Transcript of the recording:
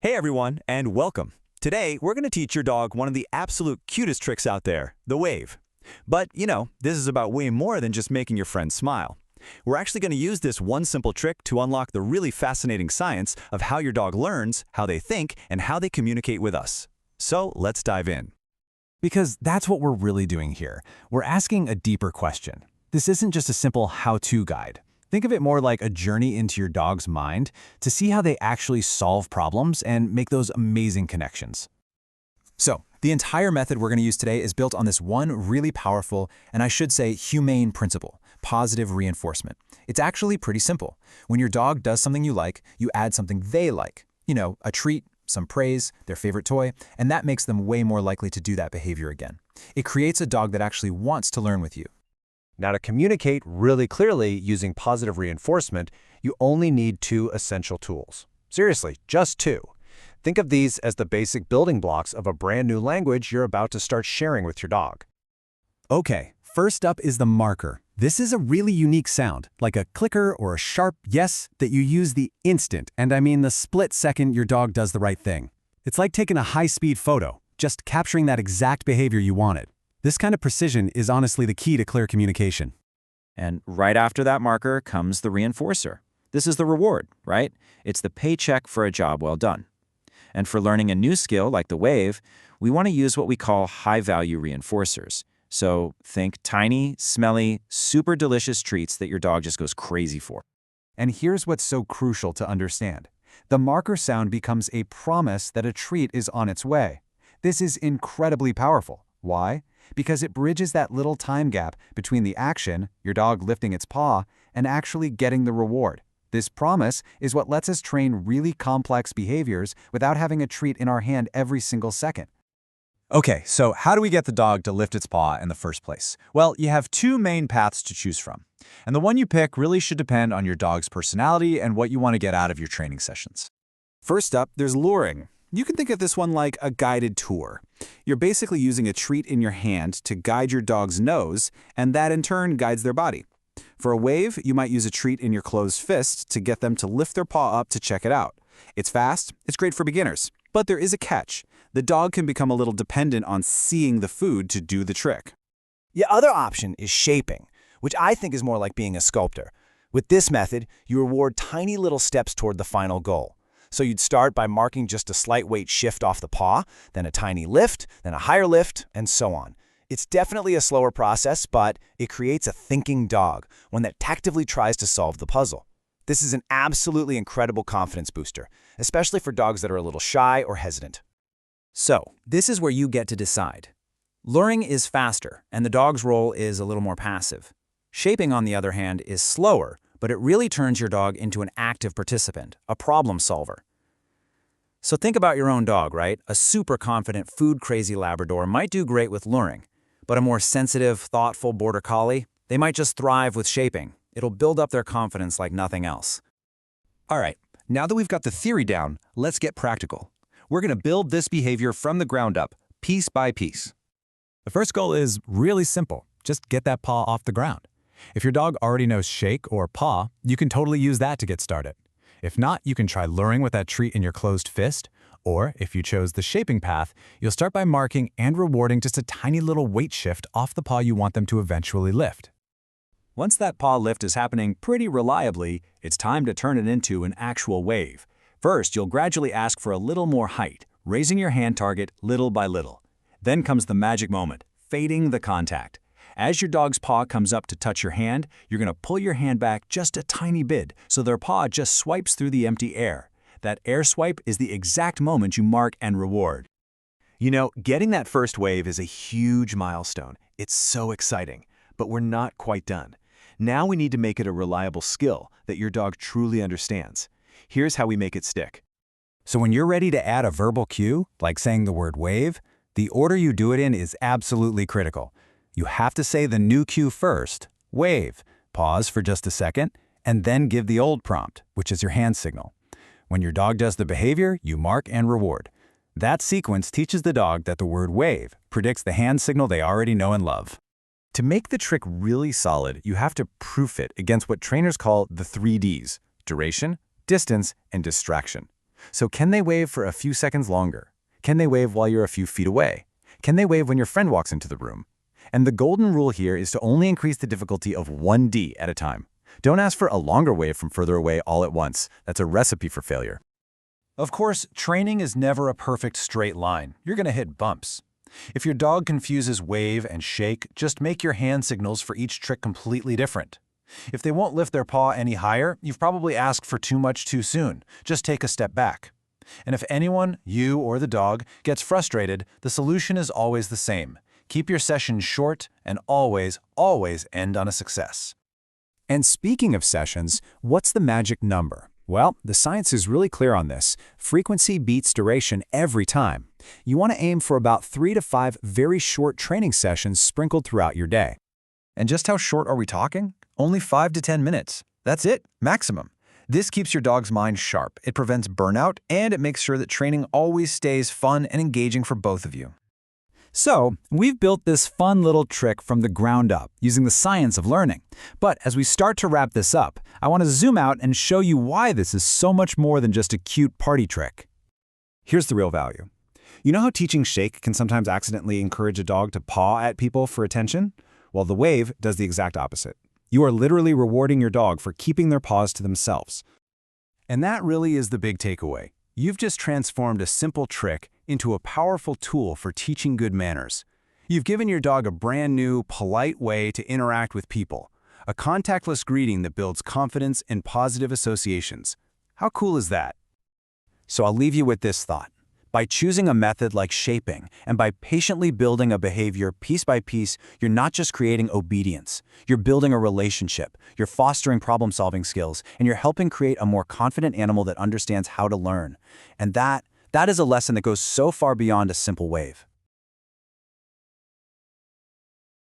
Hey everyone, and welcome. Today, we're going to teach your dog one of the absolute cutest tricks out there, the wave. But, this is about way more than just making your friends smile. We're actually going to use this one simple trick to unlock the really fascinating science of how your dog learns, how they think, and how they communicate with us. So, let's dive in. Because that's what we're really doing here. We're asking a deeper question. This isn't just a simple how-to guide. Think of it more like a journey into your dog's mind to see how they actually solve problems and make those amazing connections. So, the entire method we're going to use today is built on this one really powerful, and I should say humane principle, positive reinforcement. It's actually pretty simple. When your dog does something you like, you add something they like. A treat, some praise, their favorite toy, and that makes them way more likely to do that behavior again. It creates a dog that actually wants to learn with you. Now, to communicate really clearly using positive reinforcement, you only need two essential tools. Seriously, just two. Think of these as the basic building blocks of a brand new language you're about to start sharing with your dog. Okay, first up is the marker. This is a really unique sound, like a clicker or a sharp yes that you use the instant, and I mean the split second your dog does the right thing. It's like taking a high-speed photo, just capturing that exact behavior you wanted. This kind of precision is honestly the key to clear communication. And right after that marker comes the reinforcer. This is the reward, right? It's the paycheck for a job well done. And for learning a new skill like the wave, we want to use what we call high-value reinforcers. So think tiny, smelly, super delicious treats that your dog just goes crazy for. And here's what's so crucial to understand. The marker sound becomes a promise that a treat is on its way. This is incredibly powerful. Why? Because it bridges that little time gap between the action, your dog lifting its paw, and actually getting the reward. This promise is what lets us train really complex behaviors without having a treat in our hand every single second. Okay, so how do we get the dog to lift its paw in the first place? Well, you have two main paths to choose from. And the one you pick really should depend on your dog's personality and what you want to get out of your training sessions. First up, there's luring. You can think of this one like a guided tour. You're basically using a treat in your hand to guide your dog's nose, and that in turn guides their body. For a wave, you might use a treat in your closed fist to get them to lift their paw up to check it out. It's fast, it's great for beginners, but there is a catch. The dog can become a little dependent on seeing the food to do the trick. The other option is shaping, which I think is more like being a sculptor. With this method, you reward tiny little steps toward the final goal. So you'd start by marking just a slight weight shift off the paw, then a tiny lift, then a higher lift, and so on. It's definitely a slower process, but it creates a thinking dog, one that tactively tries to solve the puzzle. This is an absolutely incredible confidence booster, especially for dogs that are a little shy or hesitant. So, this is where you get to decide. Luring is faster, and the dog's role is a little more passive. Shaping, on the other hand, is slower, but it really turns your dog into an active participant, a problem solver. So think about your own dog, right? A super confident, food-crazy Labrador might do great with luring, but a more sensitive, thoughtful Border Collie, they might just thrive with shaping. It'll build up their confidence like nothing else. All right, now that we've got the theory down, let's get practical. We're going to build this behavior from the ground up, piece by piece. The first goal is really simple. Just get that paw off the ground. If your dog already knows shake or paw, you can totally use that to get started. If not, you can try luring with that treat in your closed fist, or if you chose the shaping path, you'll start by marking and rewarding just a tiny little weight shift off the paw you want them to eventually lift. Once that paw lift is happening pretty reliably, it's time to turn it into an actual wave. First, you'll gradually ask for a little more height, raising your hand target little by little. Then comes the magic moment, fading the contact. As your dog's paw comes up to touch your hand, you're going to pull your hand back just a tiny bit so their paw just swipes through the empty air. That air swipe is the exact moment you mark and reward. Getting that first wave is a huge milestone. It's so exciting, but we're not quite done. Now we need to make it a reliable skill that your dog truly understands. Here's how we make it stick. So when you're ready to add a verbal cue, like saying the word wave, the order you do it in is absolutely critical. You have to say the new cue first, wave, pause for just a second, and then give the old prompt, which is your hand signal. When your dog does the behavior, you mark and reward. That sequence teaches the dog that the word wave predicts the hand signal they already know and love. To make the trick really solid, you have to proof it against what trainers call the 3 Ds: duration, distance, and distraction. So can they wave for a few seconds longer? Can they wave while you're a few feet away? Can they wave when your friend walks into the room? And the golden rule here is to only increase the difficulty of 1D at a time. Don't ask for a longer wave from further away all at once. That's a recipe for failure. Of course, training is never a perfect straight line. You're going to hit bumps. If your dog confuses wave and shake, just make your hand signals for each trick completely different. If they won't lift their paw any higher, you've probably asked for too much too soon. Just take a step back. And if anyone, you or the dog, gets frustrated, the solution is always the same. Keep your sessions short and always, always end on a success. And speaking of sessions, what's the magic number? Well, the science is really clear on this. Frequency beats duration every time. You want to aim for about 3 to 5 very short training sessions sprinkled throughout your day. And just how short are we talking? Only 5 to 10 minutes. That's it, maximum. This keeps your dog's mind sharp, it prevents burnout, and it makes sure that training always stays fun and engaging for both of you. So, we've built this fun little trick from the ground up, using the science of learning. But as we start to wrap this up, I want to zoom out and show you why this is so much more than just a cute party trick. Here's the real value. You know how teaching shake can sometimes accidentally encourage a dog to paw at people for attention? Well, the wave does the exact opposite. You are literally rewarding your dog for keeping their paws to themselves. And that really is the big takeaway. You've just transformed a simple trick into a powerful tool for teaching good manners. You've given your dog a brand new, polite way to interact with people, a contactless greeting that builds confidence and positive associations. How cool is that? So I'll leave you with this thought. By choosing a method like shaping and by patiently building a behavior piece by piece, you're not just creating obedience. You're building a relationship, you're fostering problem-solving skills, and you're helping create a more confident animal that understands how to learn. And that is a lesson that goes so far beyond a simple wave.